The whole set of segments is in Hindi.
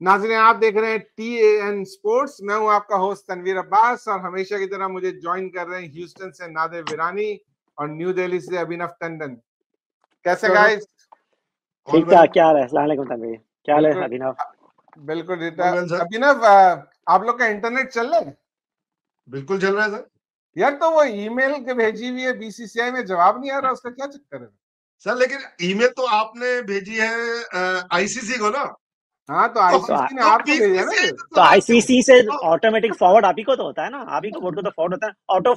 नाज़रीन, आप देख रहे हैं TAN स्पोर्ट्स। मैं हूं आपका होस्ट तनवीर अब्बास और हमेशा की तरह मुझे ज्वाइन कर रहे हैं ह्यूस्टन से नादिर विरानी और न्यू दिल्ली से अभिनव टंडन। कैसे गाइस? ठीक ठाक। क्या हाल है? अस्सलाम वालेकुम तनवीर, क्या हाल है अभिनव? बिल्कुल अभिनव, आप लोग का इंटरनेट चल रहा है? बिल्कुल चल रहा है सर। यार तो वो ईमेल के भेजी हुई है BCCI में, जवाब नहीं आ रहा, उसका क्या चक्कर है सर? लेकिन ईमेल तो आपने भेजी है ICC को ना। हाँ, तो ICC ने आपको भेजा ना। तो ICC से ऑटोमेटिक फॉरवर्ड आप ही को तो होता है ना, आप ही को बोर्ड को तो फॉरवर्ड होता है। ऑटो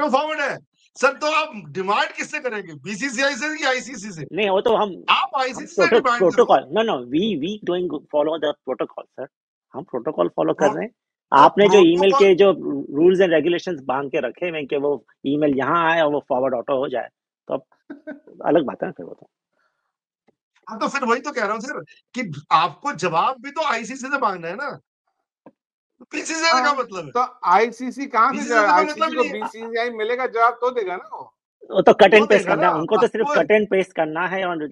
फॉरवर्ड है सर। तो आप डिमांड किससे करेंगे, BCCI से या ICC से? नहीं, वो तो आप ICC से डिमांड करो। Protocol no we doing follow the protocol sir. हम प्रोटोकॉल फॉलो कर रहे हैं। आपने जो ईमेल के जो रूल्स एंड रेगुलेशंस बांध के रखे हैं कि वो ईमेल यहाँ आए और वो फॉरवर्ड ऑटो हो जाए, तो अब अलग बात है ना फिर वो तो। हाँ, तो फिर वही तो कह रहा हूँ सर कि आपको जवाब भी तो ICC से मांगना है ना। BCCI का मतलब है तो ICC कहाँ से मतलब ICC को BCCI मिलेगा जवाब तो देगा ना। वो तो कट एंड पेस्ट करना है, उनको तो सिर्फ कट एंड पेस्ट करना है और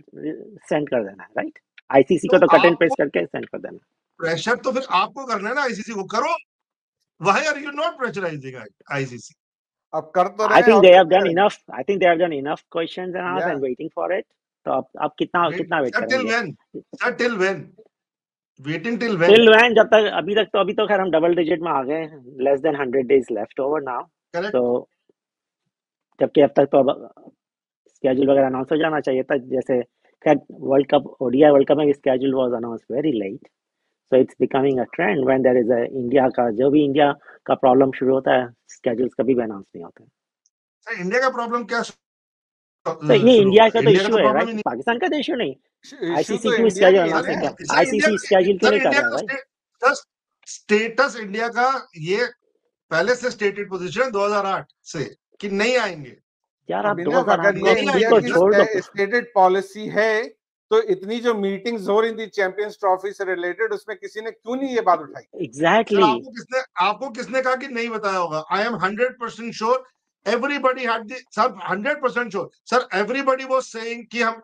सेंड कर देना है, राइट? ICC को तो कट एंड पेस्ट करके सेंड कर देना। प्रेशर तो फिर आपको करना है ना, ICC को करो। Why are you not pressurizing ICC? अब कर तो रहे I think they have done enough. I think they have done enough questions and answers and waiting for it. तो अब कितना वेट करेंगे? Sir, till when? Waiting till when? Till when? जब तक अभी तो खैर हम डबल डिजिट में आ गए हैं। Less than 100 days left over now. Correct. तो जबकि अब तक तो अब स्केड्यूल वगैरह अनाउंस हो जाना चाहिए था। जैसे खैर world cup ODI world cup में schedule was announce very late, so it's becoming a trend when there is a India का जो भी इंडिया का प्रॉब्लम शुरू होता है, स्केड्यूल्स कभी भी अनाउंस नहीं होते। सर, इंडिया का प्रॉब्लम क्या? तो ये इंडिया का तो इशू है, राइट? पाकिस्तान का तो इशू नहीं। ICC क्यों स्केड्यूल अनाउंस नहीं कर, ICC स्केड्यूल क्यों नहीं कर रहा है, राइट? स्टेटस इंडिया का ये पहले से स्टेटेड पोजीशन 2008 से कि नहीं आएंगे। यार आप 2008 को इंडिया को छोड़ दो। स्टेटेड पॉलिसी है तो इतनी जो मीटिंग्स हो रही थी चैंपियंस ट्रॉफी से रिलेटेड, उसमें किसी ने क्यों नहीं ये बात उठाई? एग्जैक्टली। आपको किसने कहा कि नहीं बताया होगा? I am 100% sure everybody had the sir 100% sure sir everybody was saying कि हम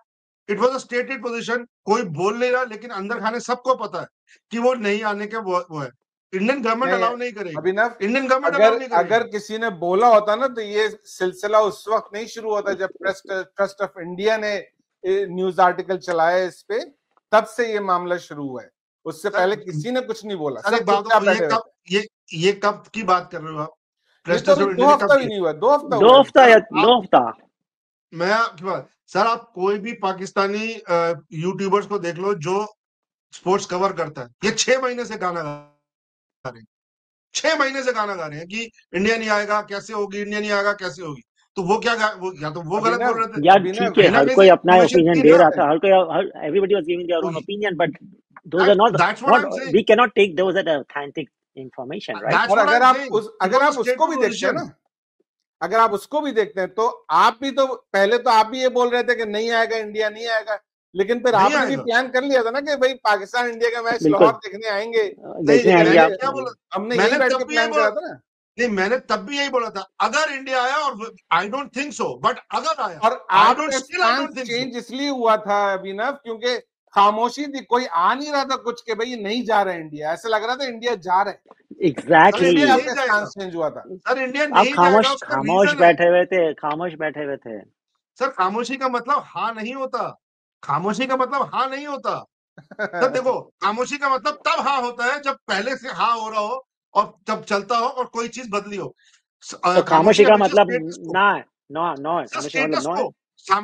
it was a stated position। कोई बोल नहीं रहा, लेकिन अंदर खाने सबको पता है कि वो नहीं आने के वो है। इंडियन गवर्नमेंट अलाउ नहीं करेगी। अभिनव, इंडियन गवर्नमेंट अलाउ नहीं करेगी। अगर किसी ने बोला होता ना तो ये सिलसिला उस वक्त नहीं शुरू होता जब ट्रस्ट ऑफ इंडिया ने न्यूज आर्टिकल चलाया इस पे, तब से ये मामला शुरू हुआ है। उससे पहले किसी ने कुछ नहीं बोला। सर, ये कब की बात कर रहे हो आप? ये तो 2 हफ्ता भी नहीं हुआ, 2 हफ्ता। मैं आपकी बात सर, आप कोई भी पाकिस्तानी यूट्यूबर्स को देख लो जो स्पोर्ट्स कवर करता है, ये 6 महीने से गाना गा रहे हैं। 6 महीने से गाना गा रहे हैं कि इंडिया नहीं आएगा कैसे होगी, इंडिया नहीं आएगा कैसे होगी। तो वो क्या वो या तो वो गलत बोल रहे थे। यार ठीक है, हर कोई अपना ओपिनियन दे रहा था, everybody was giving their own opinion, but those are not we cannot take those as authentic information, right? और अगर आप उसको भी देखते हैं ना, अगर आप उसको भी देखते हैं तो आप भी तो पहले तो आप भी ये बोल रहे थे कि नहीं आएगा, इंडिया नहीं आएगा, लेकिन फिर आपने भी प्लान कर लिया था ना कि भाई पाकिस्तान इंडिया का मैच लाहौर देखने आएंगे। हमने यही बैठ के प्लान करा था ना। नहीं, मैंने तब भी यही बोला था अगर इंडिया आया, और आई डोंट थिंक सो, बट अगर आया, और आप चेंज इसलिए हुआ था अभिनव क्योंकि खामोशी थी, कोई आ नहीं रहा था कुछ के भाई नहीं जा रहा है इंडिया, ऐसा लग रहा था इंडिया जा रहा है। एग्जैक्टली चेंज हुआ था। सर इंडिया नहीं जाएगा, खामोश बैठे हुए थे। सर खामोशी का मतलब हाँ नहीं होता। खामोशी का मतलब हाँ नहीं होता। सर देखो, खामोशी का मतलब तब हाँ होता है जब पहले से हाँ हो रहा हो और जब चलता हो और कोई चीज बदली हो। तो खामोशी का मतलब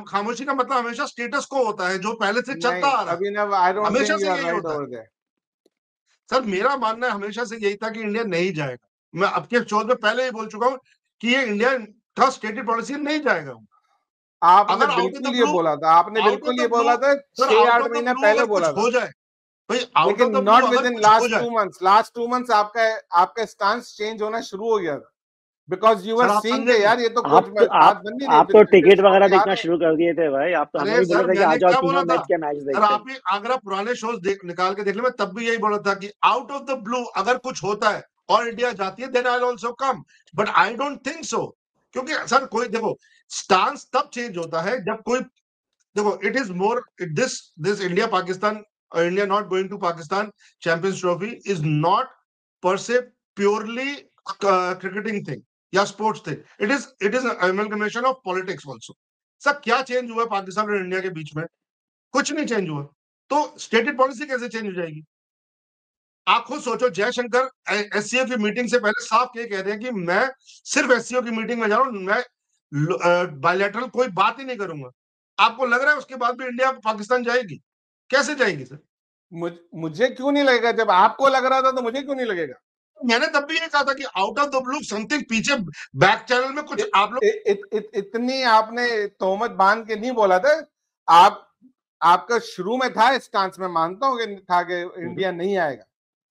खामोशी का मतलब हमेशा स्टेटस को होता है जो पहले से चलता आ रहा है। हमेशा से यही होता है। सर मेरा मानना है हमेशा से यही था कि इंडिया नहीं जाएगा। मैं आपके शो में पहले ही बोल चुका हूँ कि ये इंडिया का स्टेटेड पॉलिसी नहीं जाएगा। आपने बिल्कुल ये बोला था, आपने बिल्कुल ये बोला था 6-8 महीने पहले बोला था। हो जाए लेकिन not with in last 2 months. Last 2 months आपका स्टांस चेंज होना शुरू हो गया था, बिकॉज यू वर सीइंग के यार ये तो कुछ बात बन नहीं रही। आप तो टिकट वगैरह देखना शुरू कर दिए थे भाई। आप तो हमें भी बोले थे कि आ जाओ तीनों मैच के मैच देखते हैं। अगर आप पुराने शोज निकाल के देख ले, मैं तब भी यही बोला था कि आउट ऑफ द ब्लू अगर कुछ होता है और इंडिया जाती है then I will also come, but I don't think so. क्योंकि सर कोई देखो स्टांस तब चेंज होता है जब कोई देखो it is more this India Pakistan India not going to Pakistan Champions Trophy is not per se purely cricketing thing या sports thing. It is amalgamation of politics also. Sir क्या चेंज हुआ पाकिस्तान और इंडिया के बीच में? कुछ नहीं चेंज हुआ. तो स्टेटेड पॉलिसी कैसे चेंज हो जाएगी? आप खुद सोचो, जयशंकर एससीओ की मीटिंग से पहले साफ ये कह रहे हैं कि मैं सिर्फ एससीओ की मीटिंग में जा रहा हूं, मैं बायलैटरल कोई बात ही नहीं करूंगा. आपको लग रहा है उसके बाद भी इंडिया पाकिस्तान जाएगी? कैसे जाएगी सर? मुझे क्यों नहीं लगेगा? जब आपको लग रहा था तो मुझे क्यों नहीं लगेगा? मैंने तब भी ये कहा था कि out of the blue something पीछे बैक चैनल में कुछ आप लोग इतनी आपने तोहमत बांध के नहीं बोला था. आपका शुरू में था स्टांस, में मानता हूँ कि था कि इंडिया नहीं आएगा,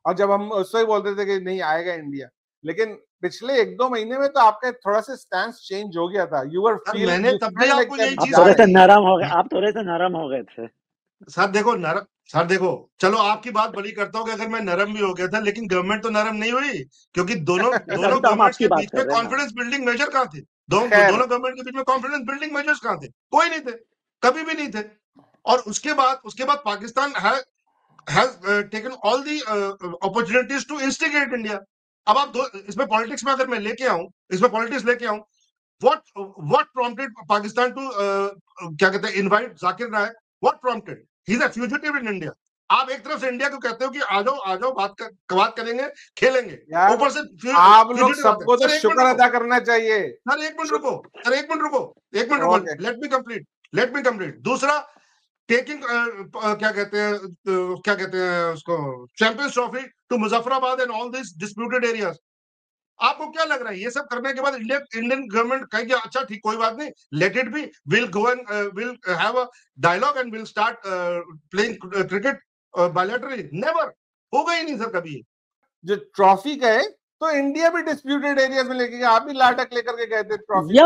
और जब हम उससे ही बोलते थे कि नहीं आएगा इंडिया, लेकिन पिछले 1-2 महीने में तो आपका थोड़ा सा स्टैंस चेंज हो गया था. मैंने तब भी आपको यही चीज, थोड़े से नरम हो गए, आप थोड़े से नरम हो गए थे. सर देखो चलो आपकी बात बड़ी करता हूँ कि अगर मैं नरम भी हो गया था, लेकिन गवर्नमेंट तो नरम नहीं हुई, क्योंकि दोनों गवर्नमेंट के बीच में कॉन्फिडेंस बिल्डिंग मेजर कहाँ थे? दोनों गवर्नमेंट के बीच में कॉन्फिडेंस बिल्डिंग मेजर्स कहाँ थे? कोई नहीं थे, कभी भी नहीं थे. और उसके बाद Pakistan has taken all the opportunities to instigate India. अब आप इसमें पॉलिटिक्स में अगर मैं लेके आऊं, इसमें पॉलिटिक्स लेके आऊं, what prompted Pakistan to क्या कहते हैं, invite Zakir Naik? What prompted? He's a fugitive in India. आप एक तरफ से इंडिया को कहते हो कि आ जाओ बात करेंगे, खेलेंगे, ऊपर से आप लोग सबको तो शुक्र अदा करना चाहिए. सर एक मिनट रुको, लेट मी कंप्लीट. दूसरा, टेकिंग क्या कहते हैं उसको, champions trophy to Muzaffarabad and all this disputed areas. आपको क्या लग रहा है ये सब करने के बाद इंडियन गवर्नमेंट कहेगी अच्छा ठीक, कोई बात नहीं, let it be, will go and will have a dialogue and will start playing cricket bilaterally? Never. होगा ही नहीं सर कभी. जो ट्रॉफी गए तो इंडिया भी डिस्प्यूटेड एरियाज में लेके गया. आप भी लाटक लेकर के गए थे trophy.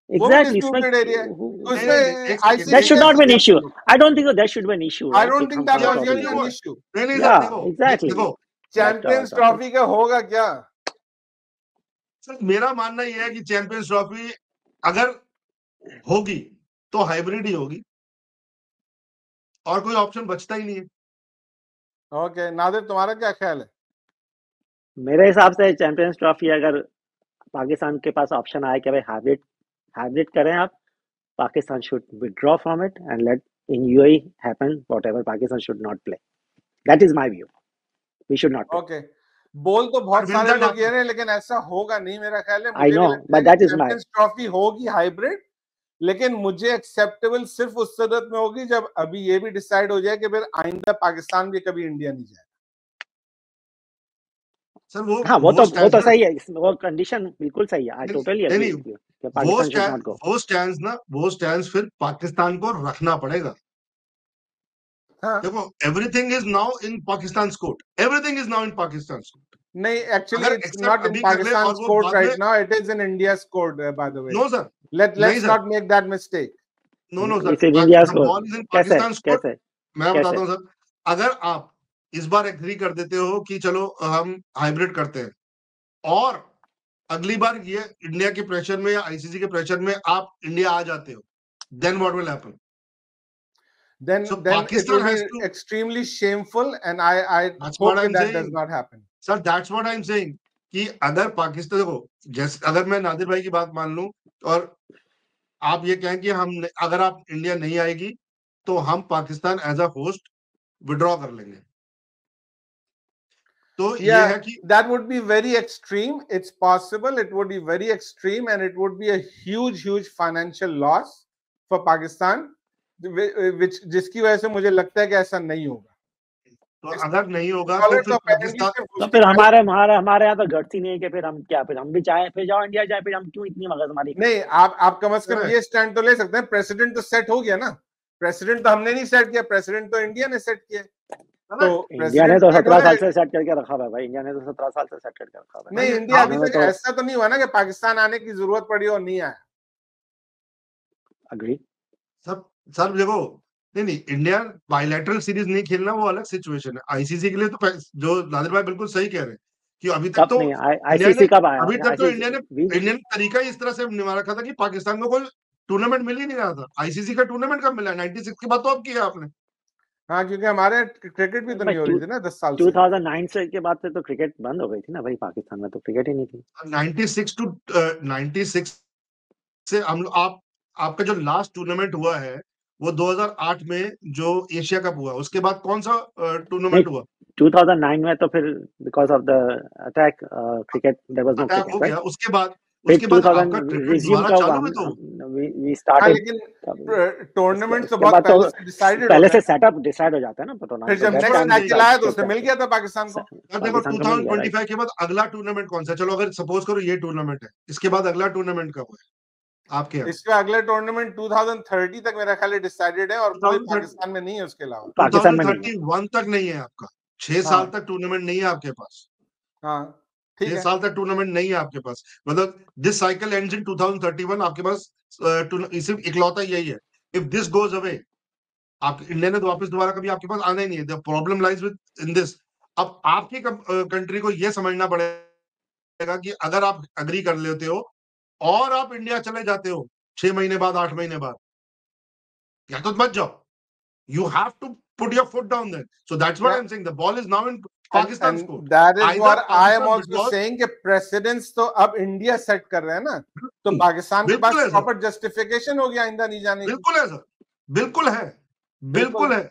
Exactly. That should not be an issue. I don't think that should be an issue. I don't think that was really an issue. Yeah, exactly. Champions trophy का होगा क्या? सर मेरा मानना यह है कि चैंपियंस ट्रॉफी अगर होगी तो हाइब्रिड ही होगी, और कोई ऑप्शन बचता ही नहीं है. ओके, नादिर तुम्हारा क्या ख्याल है? मेरे हिसाब से चैंपियंस ट्रॉफी अगर पाकिस्तान के पास ऑप्शन आए कि भाई हाइब्रिड करें आप, Pakistan should withdraw from it and let in UAE happen whatever. Pakistan should not play. That is my view. We should not. Okay, बोल तो बहुत सारे लोग ये रहे, लेकिन ऐसा होगा नहीं मेरा ख्याल है. I know, but that is my. Champions trophy होगी हाइब्रिड, लेकिन मुझे एक्सेप्टेबल सिर्फ उस सूरत में होगी जब अभी ये भी डिसाइड हो जाए कि फिर आइंदा पाकिस्तान भी कभी इंडिया नहीं जाए. सर वो तो सही है, वो कंडीशन बिल्कुल सही है. I totally agree with you कि पाकिस्तान शुड नॉट गो. वो स्टैंड फिर पाकिस्तान को रखना पड़ेगा. देखो, everything is now in Pakistan court. Everything is now in Pakistan court. नहीं, actually it's not in Pakistan court right now. It is in India's court by the way. No sir, let's not make that mistake. No sir, it's in India's court. कैसे मैं बताता हूं सर. अगर आप इस बार एग्री कर देते हो कि चलो हम हाइब्रिड करते हैं, और अगली बार ये इंडिया के प्रेशर में या आईसीसी के प्रेशर में आप इंडिया आ जाते हो, then what will happen? Then it will be extremely shameful, and I hope that does not happen. Sir, that's what I'm saying. कि अगर पाकिस्तान, देखो, जैसे अगर मैं नादिर भाई की बात मान लूं और आप ये कहें कि अगर आप इंडिया नहीं आएगी तो हम Pakistan as a host withdraw कर लेंगे, तो ये है कि that would be very extreme. It's possible. It would be very extreme, and it would be a huge financial loss for Pakistan, जिसकी वजह से मुझे लगता है कि ऐसा नहीं होगा. तो अगर नहीं होगा तो फिर हमारे यहाँ तो गट्स ही नहीं है कि फिर हम भी चाहे फिर जाओ इंडिया जाए, फिर हम क्यों इतनी मगजमारी? नहीं, आप कम से कम ये स्टैंड तो ले सकते हैं. प्रेसिडेंट तो सेट हो गया ना. प्रेसिडेंट तो हमने नहीं सेट किया, प्रेसिडेंट तो इंडिया ने सेट किया. तो इंडिया ने तो 17 साल से सेट करके रखा है भाई. इंडिया ने तो 17 साल से सेट करके रखा है. नहीं, इंडिया अभी तक ऐसा तो नहीं हुआ ना कि पाकिस्तान आने की जरूरत पड़ी और नहीं आया. अग्री सर देखो, नहीं, इंडिया बायलैटरल सीरीज नहीं खेलना, वो अलग सिचुएशन है. आईसीसी के लिए तो जो नादिर भाई बिल्कुल सही कह रहे हैं कि अभी तक तो आईसीसी कब आया? अभी तक तो इंडिया ने तरीका ही इस तरह से निभा रखा था कि पाकिस्तान को कोई टूर्नामेंट मिल ही नहीं रहा था. आईसीसी का टूर्नामेंट कब मिला? 96 के बाद तो अब किया आपने. हाँ, क्योंकि हमारे क्रिकेट भी तो नहीं हो रही थी ना 10 साल से। 2009 से के बाद से तो क्रिकेट बंद हो गई थी ना भाई, पाकिस्तान में तो क्रिकेट ही नहीं थी। 96 से हम आप आपका जो लास्ट टूर्नामेंट हुआ है वो 2008 में जो एशिया कप हुआ, उसके बाद कौन सा नहीं, टूर्नामेंट हुआ? 2009 में तो फिर because of the attack cricket, there was no attack हो क्रिकेट, गया, राइट? उसके बाद फिर आपका 2000 क्रिकेट रिज्यूम दोबारा कब हुआ, चालू भी तो वी हाँ, स्टार्टेड लेकिन उसके टूर्नामेंट तो उसके बहुत बाद तो पहले से डिसाइडेड पहले होते से हैं ना। सेटअप डिसाइड हो जाता है ना, तो फिर तो जब दैट नेक्स्ट टाइम साइकिल आया तो स्टेट उसे मिल गया था पाकिस्तान को। यार देखो पाकिस्तान को मिल गया, राइट? 2025 के बाद अगला टूर्नामेंट कौन सा? चलो अगर सपोज करो ये टूर्नामेंट है, इसके बाद अगला टूर्नामेंट कब है आपके यहाँ? इसका अगला टूर्नामेंट 2030 तक मेरा ख्याल डिसाइडेड है, और कोई 2030 पाकिस्तान में नहीं है उसके अलावा। पाकिस्तान में नहीं है। 2031 तक नहीं है आपका, 6 साल हाँ तक टूर्नामेंट नहीं है आपके पास। हाँ, ठीक 6 है। साल तक टूर्नामेंट नहीं है आपके पास, मतलब दिस साइकिल एंड्स इन 2031, आपके पास सिर्फ इकलौता यही है। इफ दिस गोज अवे, आप इंडिया ने तो वापस दोबारा कभी आपके पास आना ही नहीं है। The problem lies with in this. अब आपकी कंट्री को यह समझना पड़ेगा कि अगर आप अग्री कर लेते हो और आप इंडिया चले जाते हो 6 महीने बाद, 8 महीने बाद, या तो मत जाओ। You have to put your foot down there. So that's what Yeah, I'm saying. The ball is now in Pakistan's and court. that is Either what I am Pakistan also withdraws, saying कि प्रेसिडेंट्स तो अब इंडिया सेट कर रहे हैं ना, तो पाकिस्तान के पास बिल्कुल है सर, प्रॉपर जस्टिफिकेशन हो गया आइंदा नहीं जाने की। बिल्कुल है सर, बिल्कुल है, बिल्कुल है।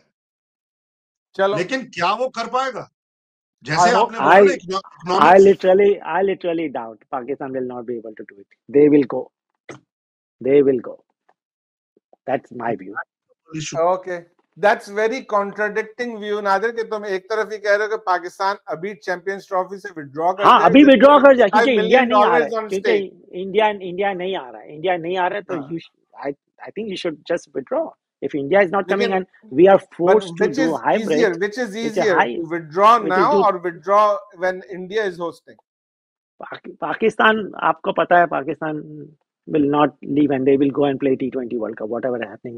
चलो, लेकिन क्या वो कर पाएगा? I जैसे hope आपने बोला ना I economics, literally doubt Pakistan will not be able to do it. They will go. They will go. That's my view. okay, that's very contradicting view Nadir, कि तुम एक तरफ ही कह रहे हो कि पाकिस्तान अभी चैंपियंस ट्रॉफी से विड्रॉ कर हाँ, जाए, अभी विड्रॉ कर जाए, 55 क्योंकि इंडिया million नहीं आ रहा dollars है, on क्योंकि stake। इंडिया नहीं आ रहा है, इंडिया नहीं आ रहा है, तो हाँ, you I think you should just withdraw. If India is not coming लेकिन and we are but forced to which do is hybrid, which is which is easier high, to withdraw which now is do or withdraw when India is hosting? Pakistan, आपको पता है, Pakistan will not leave and they will go and play T20 World Cup, whatever is happening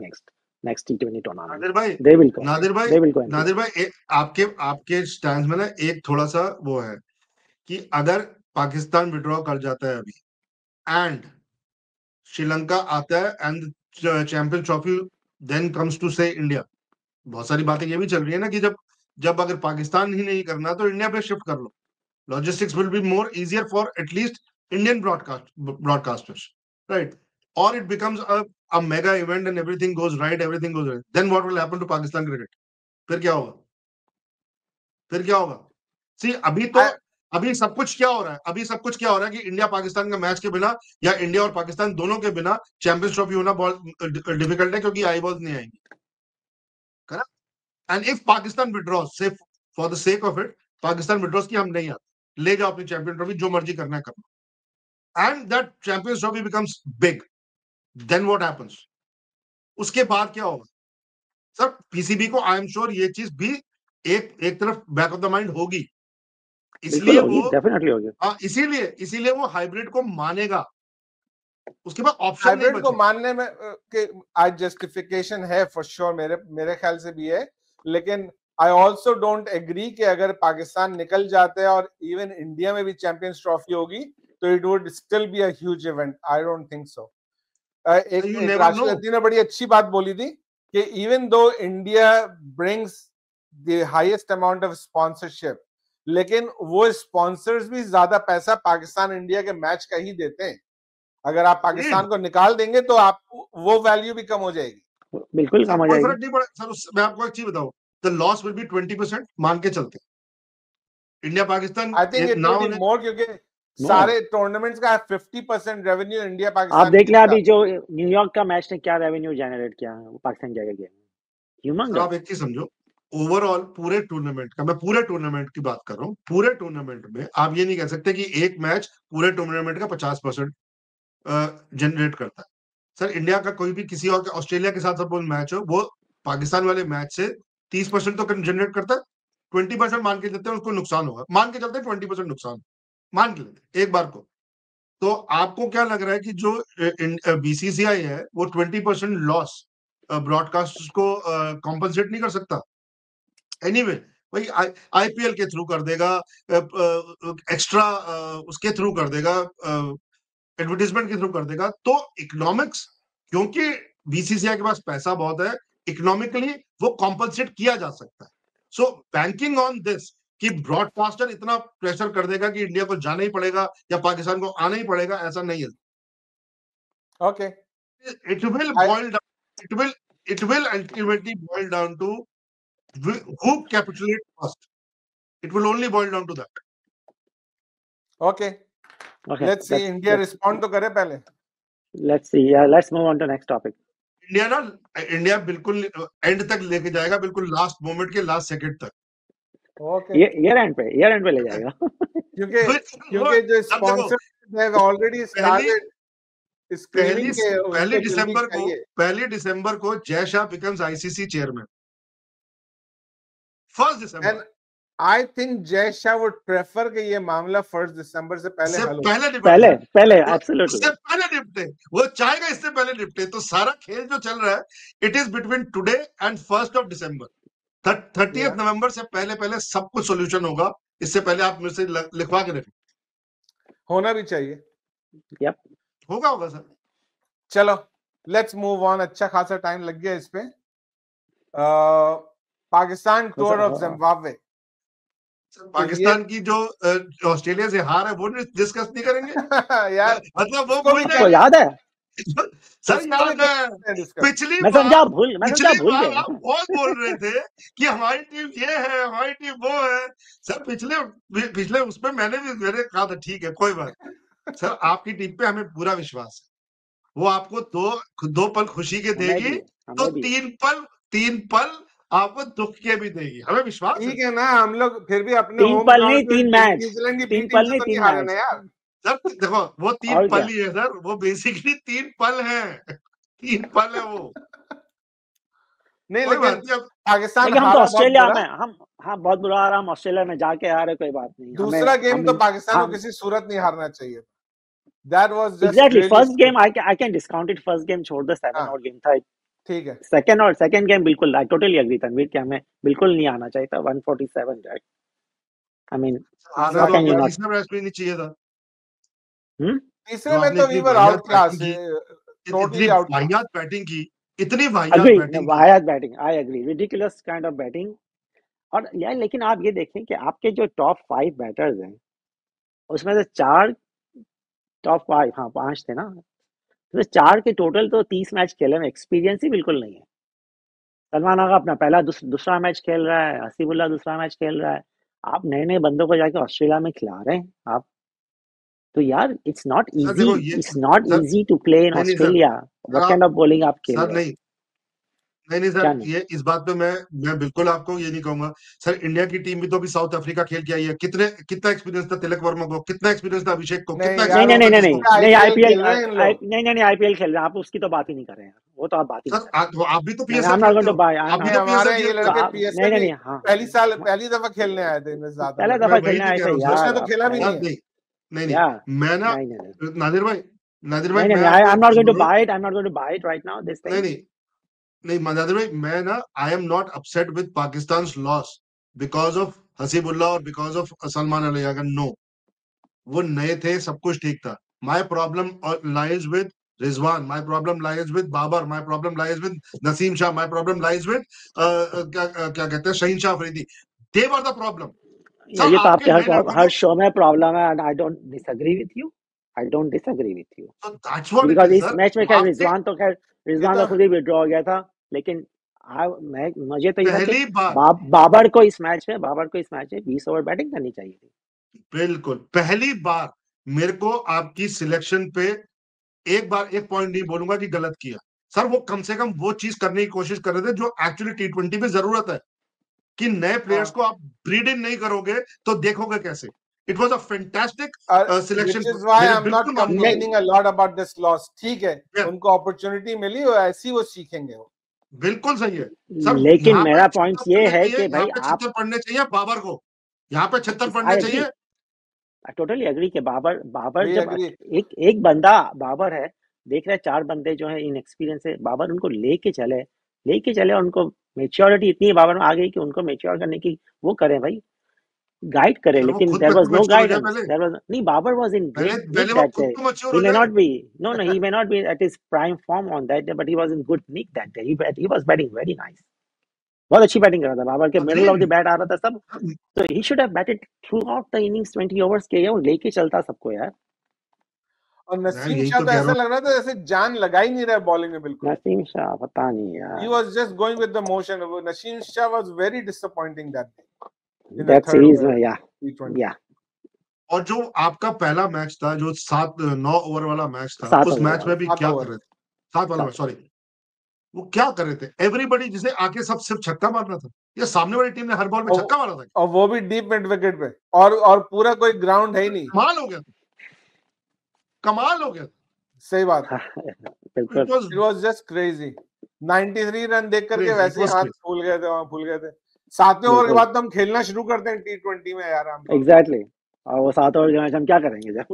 next T20 tournament. Nadir भाई, They will go. नादिर भाई, They will go and play. Nadir भाई, आपके आपके स्टैंड में ना एक थोड़ा सा वो है कि अगर पाकिस्तान विड्रॉ कर जाता है अभी एंड श्रीलंका आता है and champions trophy then comes to से इंडिया, बहुत सारी बातें ये भी चल रही है ना कि जब जब अगर पाकिस्तान ही नहीं करना तो इंडिया पे शिफ्ट कर लो। Logistics will be more easier for at least Indian broadcasters, right? और it becomes a mega event and everything goes right, everything goes right, then what will happen to Pakistan cricket? फिर क्या होगा? फिर क्या होगा? सी अभी सब कुछ क्या हो रहा है? अभी सब कुछ क्या हो रहा है कि इंडिया पाकिस्तान का मैच के बिना या इंडिया और पाकिस्तान दोनों के बिना चैंपियंस ट्रॉफी होना बहुत डिफिकल्ट है, क्योंकि आई बॉल्स नहीं आएंगी, correct? And if Pakistan withdraws, say for the sake of it, Pakistan withdraws की हम नहीं आते, ले जाओ अपनी चैंपियन ट्रॉफी, जो मर्जी करना है करना, and that champions trophy becomes big, then what happens? उसके बाद क्या होगा? सर पीसीबी को आई एम श्योर ये चीज भी एक तरफ बैक ऑफ द माइंड होगी, इसलिए वो डेफिनेटली होगी। हाँ, इसीलिए वो हाइब्रिड को मानेगा, उसके बाद ऑप्शन नहीं हाइब्रिड को बचेगा। मानने में कि आज जस्टिफिकेशन है फॉर श्योर, मेरे ख्याल से भी है, लेकिन आई ऑल्सो डोंट एग्री कि अगर पाकिस्तान निकल जाते हैं और इवन इंडिया में भी चैंपियंस ट्रॉफी होगी तो it would still be a huge event. I don't think सो। एक राशिद अद्दी ने बड़ी अच्छी बात बोली थी कि even though India brings the highest amount of sponsorship, लेकिन वो स्पॉन्सर्स भी ज्यादा पैसा पाकिस्तान इंडिया के मैच का ही देते हैं। अगर आप पाकिस्तान को निकाल देंगे तो आप वो वैल्यू भी कम हो जाएगी, बिल्कुल कम हो जाएगी। फर्क नहीं पड़ेगा सर। मैं आपको एक चीज बताऊं, द लॉस विल बी 20%, मान के चलते India Pakistan. I think it will be मोर, क्योंकि सारे टूर्नामेंट्स का 50% रेवेन्यू इंडिया पाकिस्तान। आप देख ले अभी जो न्यूयॉर्क का मैच ने क्या रेवेन्यू जनरेट किया पाकिस्तान जाएगा गेम। आप एक चीज समझो, ओवरऑल पूरे टूर्नामेंट का, मैं पूरे टूर्नामेंट की बात कर रहा हूँ, पूरे टूर्नामेंट में आप ये नहीं कह सकते कि एक मैच पूरे टूर्नामेंट का 50% जनरेट करता है। सर इंडिया का कोई भी किसी और ऑस्ट्रेलिया के साथ सपोज मैच हो, वो पाकिस्तान वाले मैच से 30% तो जनरेट करता है। 20% मान के चलते हैं उसको नुकसान होगा, मान के चलते हैं 20% नुकसान मान के लेते एक बार को। तो आपको क्या लग रहा है कि जो बीसीसीआई है वो 20% लॉस ब्रॉडकास्ट को कॉम्पनसेट नहीं कर सकता? एनीवे भाई आईपीएल के थ्रू कर देगा, एक्स्ट्रा उसके थ्रू कर देगा, एडवर्टीजमेंट के थ्रू कर देगा। तो इकोनॉमिक्स, क्योंकि बीसीसीआई के पास पैसा बहुत है, इकोनॉमिकली वो कॉम्पनसेट किया जा सकता है। सो बैंकिंग ऑन दिस कि ब्रॉडकास्टर इतना प्रेशर कर देगा कि इंडिया को जाना ही पड़ेगा या पाकिस्तान को आना ही पड़ेगा, ऐसा नहीं है। Okay, It will boil down. It will ultimately boil down to who capitulate first. It will only boil down to that. Okay, let's see India respond तो करे पहले। Let's see, let's move on to next topic. India बिल्कुल एंड तक लेके जाएगा, बिल्कुल लास्ट मोमेंट के लास्ट सेकंड तक। ओके, ईयर एंड पे ले जाएगा। क्योंकि जो स्पॉन्सर हैव ऑलरेडी स्टार्टेड पहली दिसंबर को Jay Shah becomes ICC chairman. 1 December. I think Jay Shah would prefer कि ये मामला 1 दिसंबर से पहले उससे पहले निपटे। वो चाहेगा इससे पहले निपटे। तो सारा खेल जो चल रहा है, it is between today and 1 दिसंबर। 30 नवंबर से पहले सब कुछ सोल्यूशन होगा। इससे पहले आप मुझसे लिखवा के रखें। होना भी चाहिए। यप, होगा सर। चलो लेट्स मूव ऑन। अच्छा खासा टाइम लग गया इस पे। Pakistan tour of Zimbabwe. Pakistan की जो ऑस्ट्रेलिया से हार है वो डिस्कस नहीं करेंगे यार? मतलब वो आपको याद है सर? याद है पिछली बार आप बहुत बोल रहे थे कि हमारी टीम ये है, हमारी टीम वो है। सर पिछले उसमें मैंने कहा था ठीक है कोई बात। सर आपकी टीम पे हमें पूरा विश्वास है। वो आपको दो पल खुशी के देगी तो तीन पल आपको दुख के भी देगी। हमें विश्वास है। ठीक है ना, हम लोग फिर भी अपने 3 पल नहीं 3 मैच, न्यूजीलैंड की 3 पल नहीं 3 मैच यार। सर देखो वो 3 पल ही है सर, वो बेसिकली 3 पल है। 3 पल है वो। नहीं लेकिन पाकिस्तान हम तो ऑस्ट्रेलिया में हम बहुत बुरा आ रहा, हम ऑस्ट्रेलिया में जाके हारे, कोई बात नहीं। दूसरा गेम तो पाकिस्तान को किसी सूरत नहीं हारना चाहिए। That was just exactly first game. I can discount it. First game छोड़ दे, 7 गेम था। ठीक है। सेकंड गेम बिल्कुल आई टोटली एग्री तनवीर कि हमें बिल्कुल नहीं आना चाहिए था। 147 राइट। आई मीन तीसरा मैच भी नहीं चाहिए था। तीसरे में तो we were out class, totally out. वाहियात बैटिंग की, इतनी वाहियात batting. I agree, ridiculous kind of batting. और यार लेकिन आप ये देखें कि आपके जो टॉप 5 बैटर्स हैं उसमें से 4 टॉप 5, हाँ 5 थे ना, तो 4 के टोटल तो 30 मैच खेले में एक्सपीरियंस ही बिल्कुल नहीं है। सलमान आगा अपना पहला दूसरा मैच खेल रहा है, हसीबुल्ला दूसरा मैच खेल रहा है। आप नए बंदों को जाके ऑस्ट्रेलिया में खिला रहे हैं आप। तो यार it's not easy to play in Australia. What kind of bowling आप खेल रहे हैं? नहीं सर, ये इस बात पे मैं बिल्कुल आपको ये नहीं कहूंगा। सर इंडिया की टीम भी तो अभी साउथ अफ्रीका खेल के आई है। कितना एक्सपीरियंस था तिलक वर्मा को, कितना एक्सपीरियंस था अभिषेक को, कितना नहीं आईपीएल नहीं आईपीएल खेल रहे हैं आप, उसकी तो बात ही नहीं कर रहे हैं यार। वो तो आप बात ही सर आप भी तो पहली दफा खेलने आए थे। पहला दफा खेलने आए थे यार, तो खेला भी नहीं। मैं ना नादिर भाई I am not going to buy it right now this thing. नहीं नादिर भाई, मैं ना I am not upset with Pakistan loss because of Hasibullah और बिकॉज ऑफ सलमान अली अगर नो, वो नए थे, सब कुछ ठीक था। My problem lies with Rizwan, my problem lies with Babar, my problem lies with Naseem Shah, my problem lies with क्या कहते हैं Shaheen Shah Afridi. They were the problem. ये तो आपके हर शो में प्रॉब्लम है and I don't disagree with you. Because इस मैच में खैर रिजवान तो खुद ही विड्रॉ हो गया था, लेकिन मुझे तो ये बाबर को इस मैच में 20 ओवर बैटिंग करनी चाहिए थी। बिल्कुल पहली बार मेरे को आपकी सिलेक्शन पे एक पॉइंट नहीं बोलूंगा कि गलत किया सर। वो कम से कम वो चीज करने की कोशिश कर रहे थे जो एक्चुअली T20 में जरूरत है, कि नए प्लेयर्स को आप ब्रीड इन नहीं करोगे तो देखोगे कैसे। It was a fantastic selection. Which is why I'm not complaining a lot about this loss. ठीक है, उनको अपॉर्चुनिटी मिली और ऐसी वो सीखेंगे। वो बिल्कुल सही है सर, लेकिन मेरा पॉइंट ये है कि भाई आप पढ़ने चाहिए बाबर को, यहाँ पे 76 पढ़ने चाहिए। टोटली एग्री कि बाबर जब एक बंदा बाबर है, देख रहे 4 बंदे जो है इनएक्सपीरियंस है, बाबर उनको लेके चले और उनको मेच्योरिटी इतनी बाबर में आ गई कि उनको मेच्योर करने की वो करें भाई। गाइड करे, वो लेकिन खुद देयर वाज नो मैच्योर हो जाए गाइडेंस, पहले देयर वाज नहीं, बाबर वाज इन पहले ग्रेट पहले निक वो दैट खुद डे, तो मैच्योर he हो may जाए। not be, no, he may not be at his prime form on that day, but he was in good nick that day, he was batting very nice, बहुत अच्छी बैटिंग कर रहा था, बाबर के मिडिल ऑफ द बैट आ रहा था सब, तो he should have batted throughout the innings 20 overs के, वो लेके चलता सबको यार। और मैं नसीम यही शाह तो तो कह ऐसा रहा लग रहा था जैसे जान लगा ही नहीं रहा बॉलिंग में बिल्कुल। नसीम शाह पता नहीं He यार, was just going with the motion. Naseem Shah was very disappointing that day in the that third series में, या T20. या और जो आपका पहला मैच था जो 9 ओवर वाला मैच था, 7 उस ओवर मैच में वाला, भी 7 क्या ओवर। कर रहे थे? 7 वाला, 7 सॉरी, वो क्या कर रहे थे? एवरीबॉडी जिसे आके सब सिर्फ छक्का मारना था, या सामने वाली टीम ने हर बॉल में छक्का मारा था? और वो भी डीप मिड विकेट पे, और पूरा कोई ग्राउंड है ही नहीं। कमाल हो गया, कमाल हो गया, सही बात है। बिल्कुल, It was just crazy. 93 run देख करके Crazy, वैसे it was हाथ crazy. फूल गए थे, वहां फूल गए थे। 7वें ओवर के बिल्कुल, बाद तो हम खेलना शुरू करते हैं T20 में यार आमतौर पे। एग्जैक्टली, और वो 7 ओवर के मैच हम क्या करेंगे जब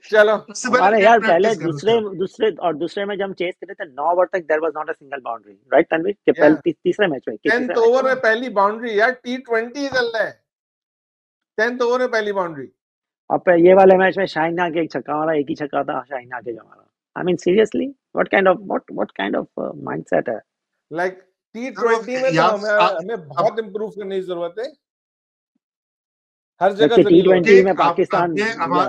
चलो उससे पहले हमारे नेट यार पहले प्रैक्टिस कर उसका। दूसरे में जब हम चेस करे थे 9 ओवर तक there was not a single boundary, right Tanveer, के Yeah. पहले तीसरे मैच में, कि 10th तीसरे मैच ओवर में में पहली बाउंड्री यार, T20 चल रहा है, 10th ओवर में पहली बाउंड्री। अब ये वाले मैच में शाइना के एक छक्का मारा, एक ही छक्का था शाइना के जो मारा। I mean seriously, what kind of mindset है? लाइक T20 में तो हमें बहुत इंप्रूव करने की जरूरत है, हर जगह जबकि जलील हो रहा है। T20 में पाकिस्तान,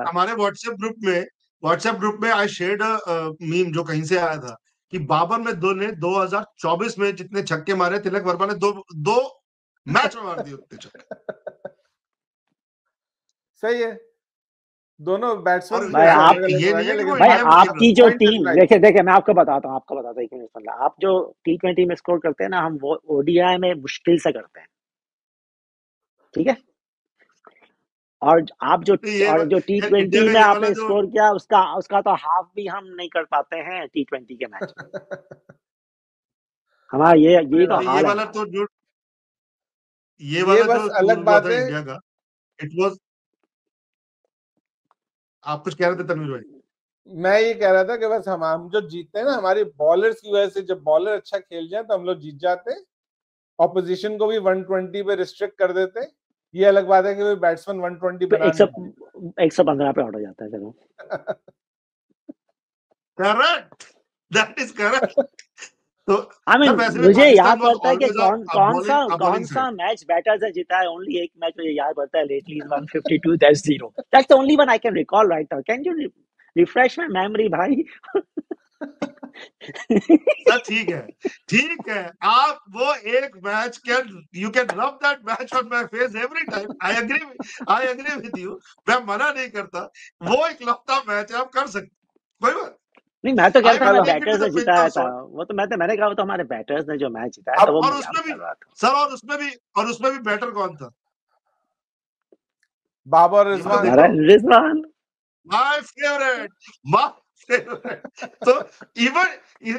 हमारे व्हाट्सएप ग्रुप में आई शेयर्ड मीम जो कहीं से आया था कि बाबर ने 2024 में जितने छक्के मारे, तिलक वर्मा ने दो मैच में मार दिए उतने छक्के। सही है, दोनों बैट्समैन और भाई आप ये नहीं है कि भाई आपकी जो point is टीम, right. देखिए मैं आपको बताता हूँ, एक मिनट सुन लो, आप जो T20 में स्कोर करते हैं ना, हम वो ओडीआई में मुश्किल से करते हैं, ठीक है? और आप जो T20 में आपने स्कोर किया, उसका तो हाफ भी हम नहीं कर पाते हैं T20 के मैच में। हमारा ये तो हाल है। ये वाला बस जो अलग बात है। इंडिया का, इट वाज, आप कुछ कह रहे थे तनवीर भाई? मैं ये कह रहा था कि बस हम जो जीतते हैं ना, हमारी बॉलर्स की वजह से, जब बॉलर अच्छा खेल जाए तो हम लोग जीत जाते हैं, ऑपोजिशन को भी 120 पे रिस्ट्रिक्ट कर देते हैं। ये अलग बात है कि बैट्समैन 120 बना 115 पे आउट हो जाता है, चलो। Correct, that is correct. तो आई मीन मुझे याद पड़ता है कि कौन सा मैच बैटर्स ने जीता है, ओनली एक मैच मुझे याद पड़ता है, lately is 152 that's 0, that's the only one I can recall right now, can you refresh my memory भाई? ठीक है, आप वो एक match you can rub that match on my face every time, I agree with you, मैं मना नहीं करता, वो एक लौता मैच आप कर सकते, कोई बात नहीं। मैं तो कहता हूँ बैटर्स ने जिताया था, वो तो मैंने कहा तो हमारे बैटर्स ने जो मैच जिताया था वो और उसमें भी सर, और उसमें भी बैटर कौन था? Babar Rizwan, my favourite. तो इवन